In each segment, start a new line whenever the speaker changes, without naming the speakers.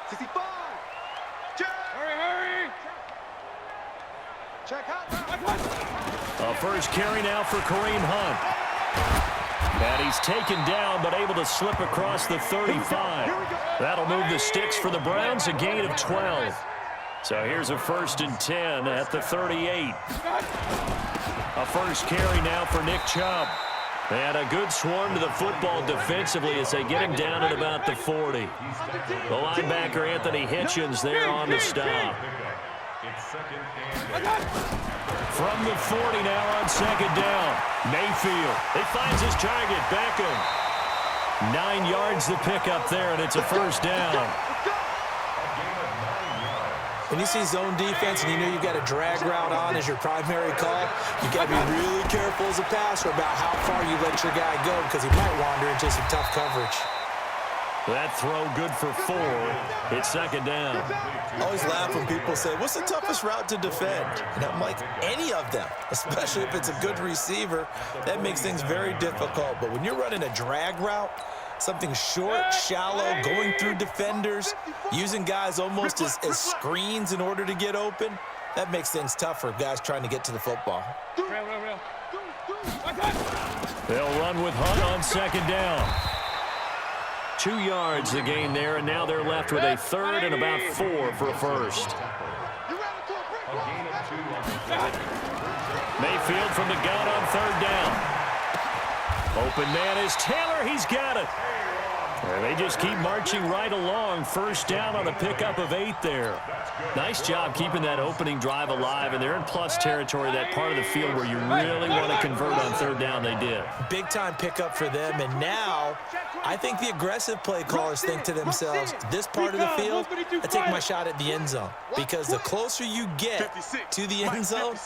65. Check. Hurry. Check out.
A first carry now for Kareem Hunt. And he's taken down, but able to slip across the 35. That'll move the sticks for the Browns, a gain of 12. So here's a 1st and 10 at the 38. A first carry now for Nick Chubb. And a good swarm to the football defensively as they get him down at about the 40. The linebacker, Anthony Hitchens, there on the stop. From the 40 now on 2nd down. Mayfield. He finds his target. Beckham. 9 yards to pick up there, and it's a first down.
When you see zone defense and you know you've got a drag route on as your primary call, you've got to be really careful as a passer about how far you let your guy go because he might wander into some tough coverage.
That throw good for 4. It's 2nd down.
I always laugh when people say, what's the toughest route to defend? And I'm like, any of them, especially if it's a good receiver. That makes things very difficult. But when you're running a drag route, something short, shallow, going through defenders, using guys almost as screens in order to get open, that makes things tough for guys trying to get to the football.
They'll run with Hunt on 2nd down. 2 yards the gain there, and now they're left with a 3rd and about 4 for a first. Mayfield from the gun on 3rd down. Open man is Taylor. He's got it. And they just keep marching right along. First down on a pickup of 8 there. Nice job keeping that opening drive alive, and they're in plus territory, that part of the field where you really want to convert on 3rd down. They did.
Big time pickup for them, and now I think the aggressive play callers think to themselves, this part of the field, I take my shot at the end zone, because the closer you get to the end zone,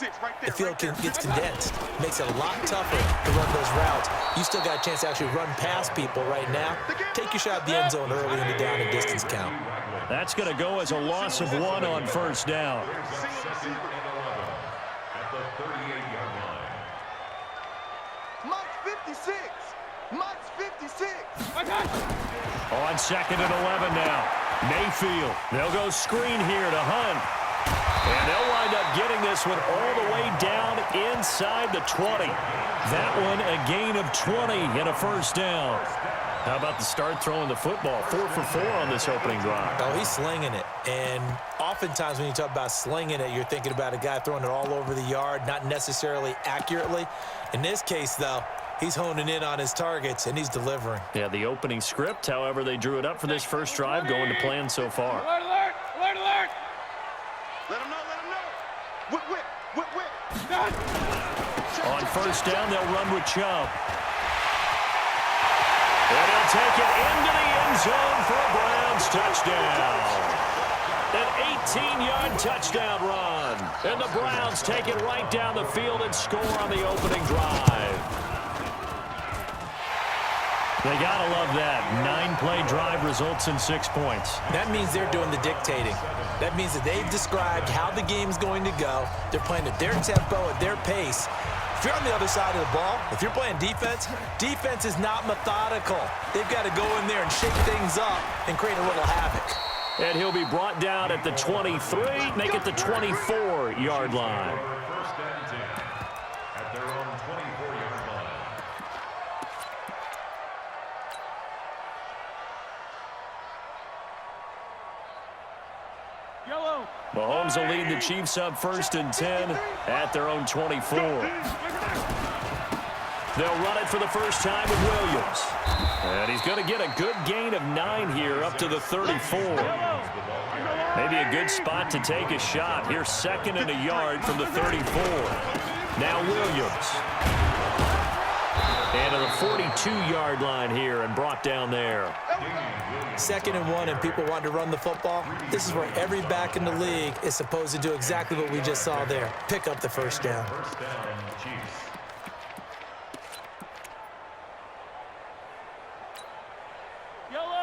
the field gets condensed. Makes it a lot tougher to run those routes. You still got a chance to actually run past people right now. Take your shot at the end zone early in the down and distance count.
That's going to go as a loss of 1 on first down.
Mike's 56.
On 2nd and 11 now. Mayfield. They'll go screen here to Hunt. And they'll wind up getting this one all the way down inside the 20. That one a gain of 20 and a first down. How about the start throwing the football? 4 for 4 on this opening drive.
Oh, he's slinging it. And oftentimes when you talk about slinging it, you're thinking about a guy throwing it all over the yard, not necessarily accurately. In this case, though, he's honing in on his targets, and he's delivering.
Yeah, the opening script, however, they drew it up for this first drive, going to plan so far.
Alert, alert, alert, alert. Let him know, let him know. Whip.
On first down, they'll run with Chubb. And he'll take it into the end zone for a Browns touchdown. An 18-yard touchdown run. And the Browns take it right down the field and score on the opening drive. They got to love that. 9-play drive results in 6 points.
That means they're doing the dictating. That means that they've described how the game's going to go. They're playing at their tempo, at their pace. If you're on the other side of the ball, if you're playing defense, defense is not methodical. They've got to go in there and shake things up and create a little havoc.
And he'll be brought down at the 23, make it the 24-yard line.
At their own 24-yard line.
Yellow.
Mahomes will lead the Chiefs up 1st and 10 at their own 24. They'll run it for the first time with Williams. And he's going to get a good gain of 9 here up to the 34. Maybe a good spot to take a shot. Here's 2nd and a yard from the 34. Now Williams. And to the 42-yard line here and brought down there.
2nd and 1 and people want to run the football. This is where every back in the league is supposed to do exactly what we just saw there. Pick up the first down.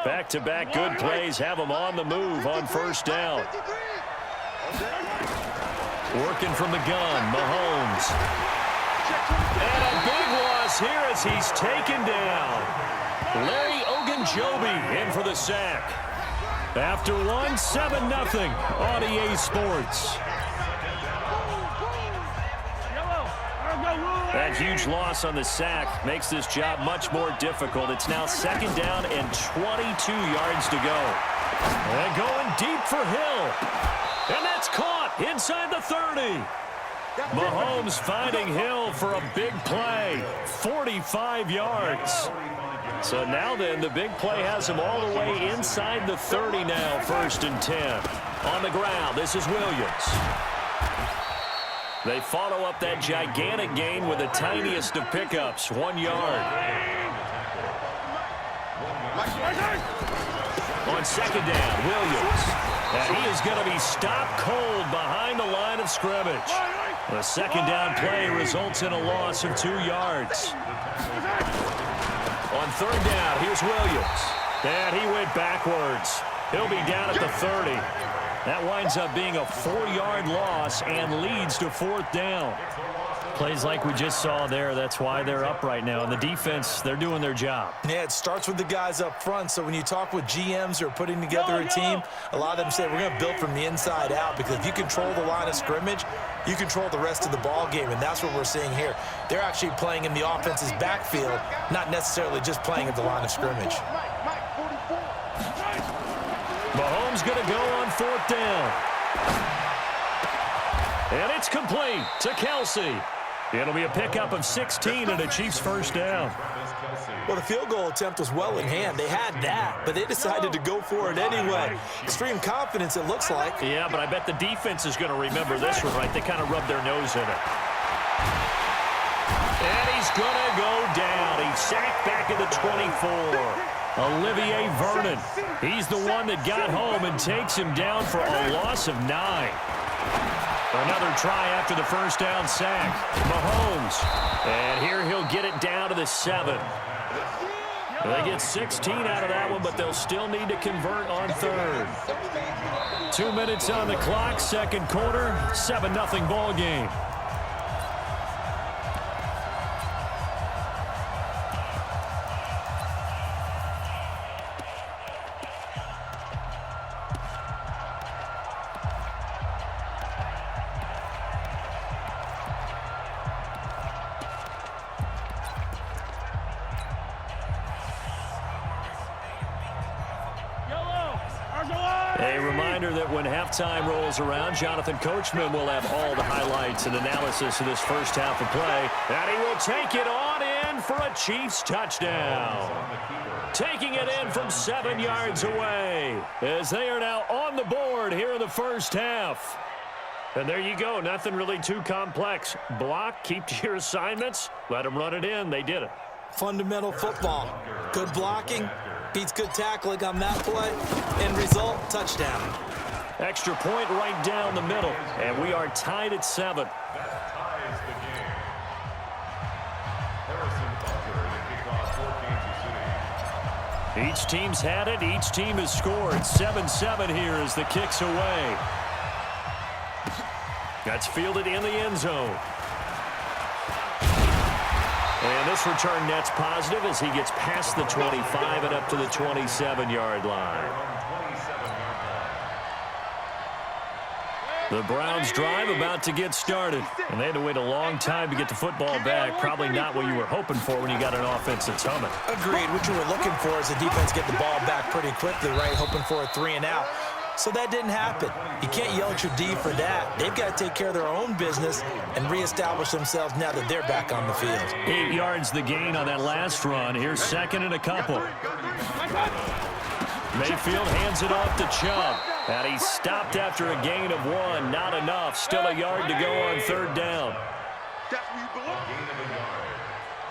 Back-to-back good plays have them on the move on first down. Working from the gun, Mahomes. And a big loss here as he's taken down. Larry Ogunjobi in for the sack. After one, 7-0 on EA Sports. That huge loss on the sack makes this job much more difficult. It's now 2nd down and 22 yards to go. And going deep for Hill. And that's caught inside the 30. Mahomes finding Hill for a big play. 45 yards. So now then, the big play has him all the way inside the 30 now, 1st and 10. On the ground, this is Williams. They follow up that gigantic gain with the tiniest of pickups, 1 yard. On 2nd down, Williams. And he is going to be stopped cold behind the line of scrimmage. The 2nd down play results in a loss of 2 yards. On 3rd down, here's Williams. And he went backwards. He'll be down at the 30. That winds up being a 4-yard loss and leads to 4th down. Plays like we just saw there. That's why they're up right now. And the defense, they're doing their job.
Yeah, it starts with the guys up front. So when you talk with GMs who are putting together a team, a lot of them say we're going to build from the inside out, because if you control the line of scrimmage, you control the rest of the ball game, and that's what we're seeing here. They're actually playing in the offense's backfield, not necessarily just playing at the line of scrimmage.
Mahomes going to go on 4th down. And it's complete to Kelsey. It'll be a pickup of 16 and a Chiefs 1st down.
Well, the field goal attempt was well in hand. They had that, but they decided to go for it anyway. Extreme confidence, it looks like.
Yeah, but I bet the defense is going to remember this one, right? They kind of rubbed their nose in it. And he's going to go down. He's sacked back at the 24. Olivier Vernon. He's the one that got home and takes him down for a loss of 9. Another try after the 1st down sack. Mahomes. And here he'll get it down to the 7. They get 16 out of that one, but they'll still need to convert on 3rd. 2 minutes on the clock, 2nd quarter, 7-0 ball game. A reminder that when halftime rolls around, Jonathan Coachman will have all the highlights and analysis of this 1st half of play. And he will take it on in for a Chiefs touchdown. Taking it in from 7 yards away, as they are now on the board here in the 1st half. And there you go. Nothing really too complex. Block, keep to your assignments, let them run it in. They did it.
Fundamental football. Good blocking beats good tackling on that play. End result, touchdown.
Extra point right down the middle. And we are tied at 7.
That ties the game.
Each team's had it. Each team has scored. 7-7 here as the kick's away. That's fielded in the end zone. And this return net's positive as he gets past the 25 and up to the 27-yard line. The Browns drive about to get started. And they had to wait a long time to get the football back. Probably not what you were hoping for when you got an offense that's humming.
Agreed. What you were looking for is the defense get the ball back pretty quickly, right? Hoping for a 3 and out. So that didn't happen. You can't yell at your D for that. They've got to take care of their own business and reestablish themselves now that they're back on the field.
8 yards the gain on that last run. Here's 2nd and a couple. Mayfield hands it off to Chubb. And he's stopped after a gain of 1. Not enough. Still a yard to go on 3rd down.
That's where you belong.
Gain of a yard.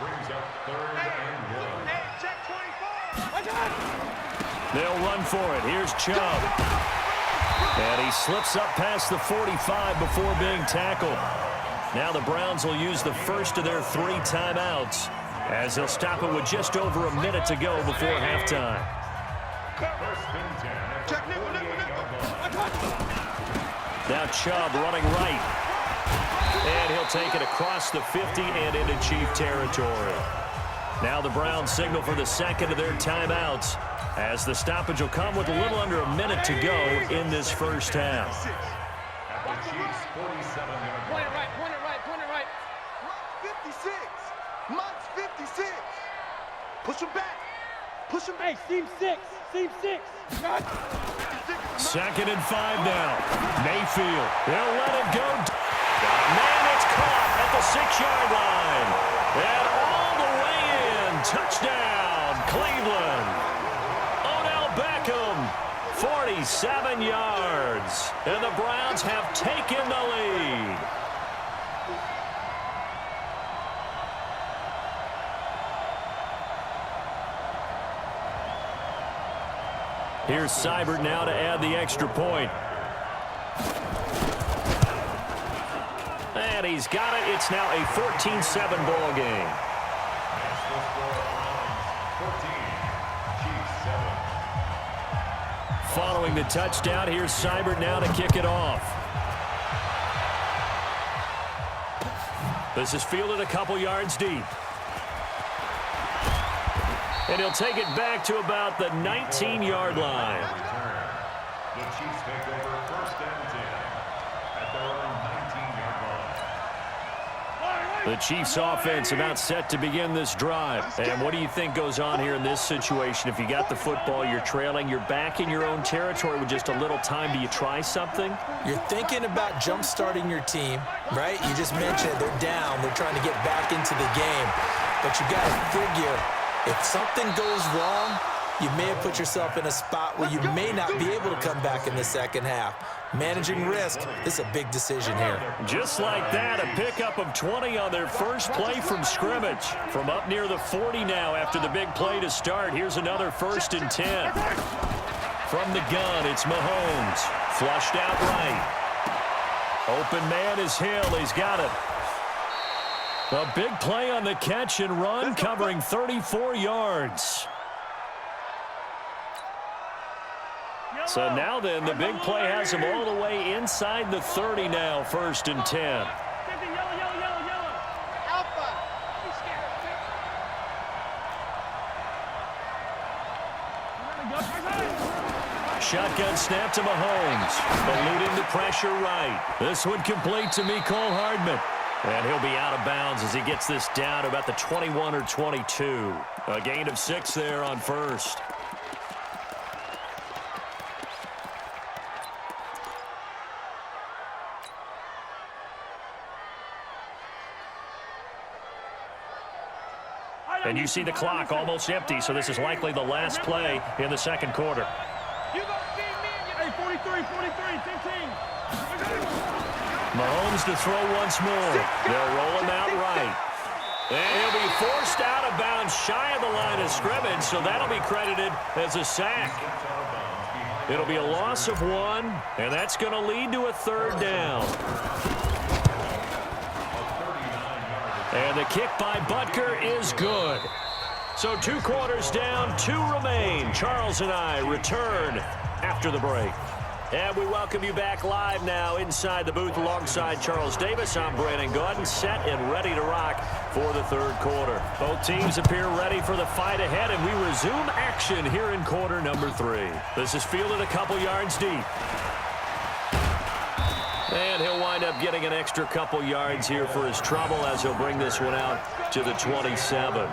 Brings up 3rd and 1.
Hey, check 24.
They'll run for it. Here's Chubb. And he slips up past the 45 before being tackled. Now the Browns will use the first of their 3 timeouts as they'll stop it with just over a minute to go before halftime.
Check nickel, nickel, nickel.
Now Chubb running right. And he'll take it across the 50 and into Chief territory. Now the Browns signal for the second of their timeouts, as the stoppage will come with a little under a minute to go in this first half.
At the Chiefs' 47-yard line.
Point it right. 56. Mike's 56. Push him back. Hey, seam 6.
Second and 5 now. Mayfield. They'll let it go. Man, it's caught at the 6-yard line. And all the way in. Touchdown, Cleveland. Odell Beckham, 47 yards. And the Browns have taken the lead. Here's Seibert now to add the extra point. And he's got it. It's now a 14-7 ball game. Following the touchdown, here's Seibert now to kick it off. This is fielded a couple yards deep. And he'll take it back to about the 19-yard line.
The Chiefs take over first and 10 at their own 19-yard line.
The Chiefs offense about set to begin this drive. And what do you think goes on here in this situation? If you got the football, you're trailing, you're back in your own territory with just a little time. Do you try something?
You're thinking about jump-starting your team, right? You just mentioned they're down. They're trying to get back into the game. But you got to figure, if something goes wrong, you may have put yourself in a spot where you may not be able to come back in the second half. Managing risk, this is a big decision here.
Just like that, a pickup of 20 on their first play from scrimmage. From up near the 40 now after the big play to start. Here's another 1st and 10. From the gun, it's Mahomes. Flushed out right. Open man is Hill. He's got it. A big play on the catch and run, covering 34 yards. So now then, the big play has him all the way inside the 30 now, 1st and 10. Shotgun snap to Mahomes. Eluding the pressure right. This one complete to Mecole Hardman. And he'll be out of bounds as he gets this down to about the 21 or 22. A gain of 6 there on first. And you see the clock almost empty, so this is likely the last play in the second quarter.
Hey, 43, 15.
Mahomes to throw once more. They'll roll him out right. And he'll be forced out of bounds shy of the line of scrimmage, so that'll be credited as a sack. It'll be a loss of 1, and that's going to lead to a 3rd down. And the kick by Butker is good. So 2 quarters down, 2 remain. Charles and I return after the break. And we welcome you back live now inside the booth alongside Charles Davis. I'm Brandon Gaudin, set and ready to rock for the 3rd quarter. Both teams appear ready for the fight ahead, and we resume action here in quarter number 3. This is fielded a couple yards deep. And he'll wind up getting an extra couple yards here for his trouble as he'll bring this one out to the 27.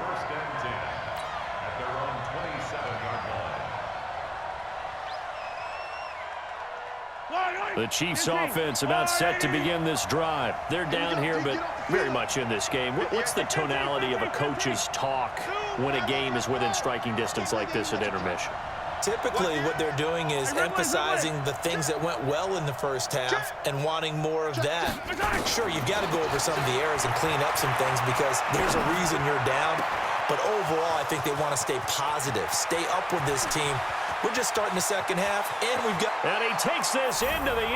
The Chiefs offense about set to begin this drive. They're down here, but very much in this game. What's the tonality of a coach's talk when a game is within striking distance like this at intermission?
Typically, what they're doing is emphasizing the things that went well in the first half and wanting more of that. Sure, you've got to go over some of the errors and clean up some things because there's a reason you're down. But overall, I think they want to stay positive, stay up with this team. We're just starting the second half, and we've got...
And he takes this into the